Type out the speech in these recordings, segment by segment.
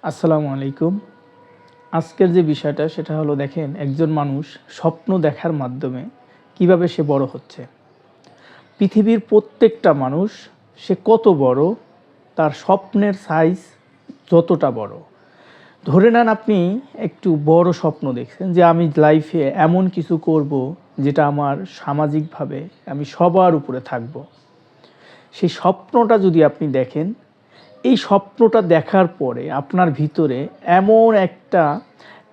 আসসালামু আলাইকুম। আজকের যে বিষয়টা সেটা হলো দেখেন একজন মানুষ স্বপ্ন দেখার মাধ্যমে কিভাবে সে বড় হচ্ছে। পৃথিবীর প্রত্যেকটা মানুষ সে কত বড় তার স্বপ্নের সাইজ যতটা বড়। ধরে নেন আপনি একটু বড় স্বপ্ন দেখছেন যে আমি লাইফে এমন কিছু করব যেটা আমার সামাজিকভাবে আমি সবার উপরে থাকব। সেই স্বপ্নটা যদি আপনি দেখেন, এই স্বপ্নটা দেখার পরে আপনার ভিতরে এমন একটা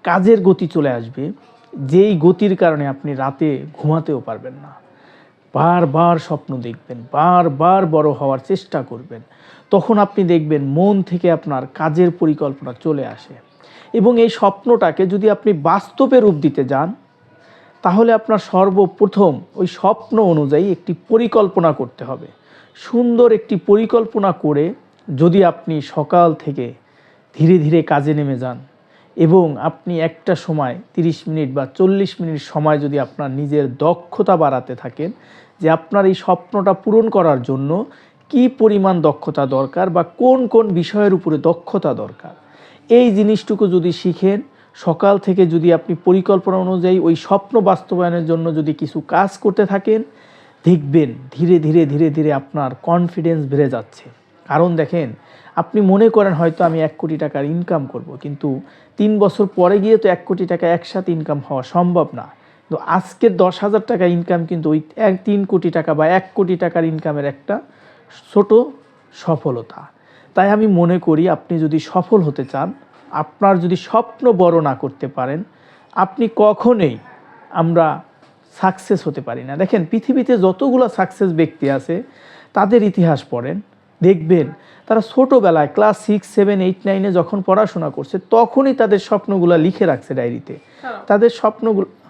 কাজের গতি চলে আসবে যেই গতির কারণে আপনি রাতে ঘুমাতেও পারবেন না। বারবার স্বপ্ন দেখবেন, বারবার বড় হওয়ার চেষ্টা করবেন। তখন আপনি দেখবেন মন থেকে আপনার কাজের পরিকল্পনা চলে আসে এবং এই স্বপ্নটাকে যদি আপনি বাস্তবে রূপ দিতে যান তাহলে আপনার সর্বপ্রথম ওই স্বপ্ন অনুযায়ী একটি পরিকল্পনা করতে হবে। সুন্দর একটি পরিকল্পনা করে যদি আপনি সকাল থেকে ধীরে ধীরে কাজে নেমে যান এবং আপনি একটা সময় 30 মিনিট বা 40 মিনিট সময় যদি আপনার নিজের দক্ষতা বাড়াতে থাকেন যে আপনার এই স্বপ্নটা পূরণ করার জন্য কি পরিমাণ দক্ষতা দরকার বা কোন কোন বিষয়ের উপরে দক্ষতা দরকার, এই জিনিসটুকু যদি শিখেন, সকাল থেকে যদি আপনি পরিকল্পনা অনুযায়ী ওই স্বপ্ন বাস্তবায়নের জন্য যদি কিছু কাজ করতে থাকেন, দেখবেন ধীরে ধীরে ধীরে ধীরে আপনার কনফিডেন্স বেড়ে যাচ্ছে। কারণ দেখেন, আপনি মনে করেন হয়তো আমি 1 কোটি টাকার ইনকাম করব, কিন্তু 3 বছর পরে গিয়ে তো 1 কোটি টাকা একসাথে ইনকাম হওয়া সম্ভব না। তো আজকের 10,000 টাকা ইনকাম কিন্তু ওই 3 কোটি টাকা বা 1 কোটি টাকার ইনকামের একটা ছোট সফলতা। তাই আমি মনে করি আপনি যদি সফল হতে চান, আপনার যদি স্বপ্ন বড় না করতে পারেন, আপনি কখনোই আমরা সাকসেস হতে পারি না। দেখেন পৃথিবীতে যতগুলো সাকসেস ব্যক্তি আছে তাদের ইতিহাস পড়েন, দেখবেন তারা ছোটোবেলায় ক্লাস 6, 7, 8, 9 যখন পড়াশোনা করছে তখনই তাদের স্বপ্নগুলো লিখে রাখছে ডায়েরিতে। তাদের স্বপ্নগুলো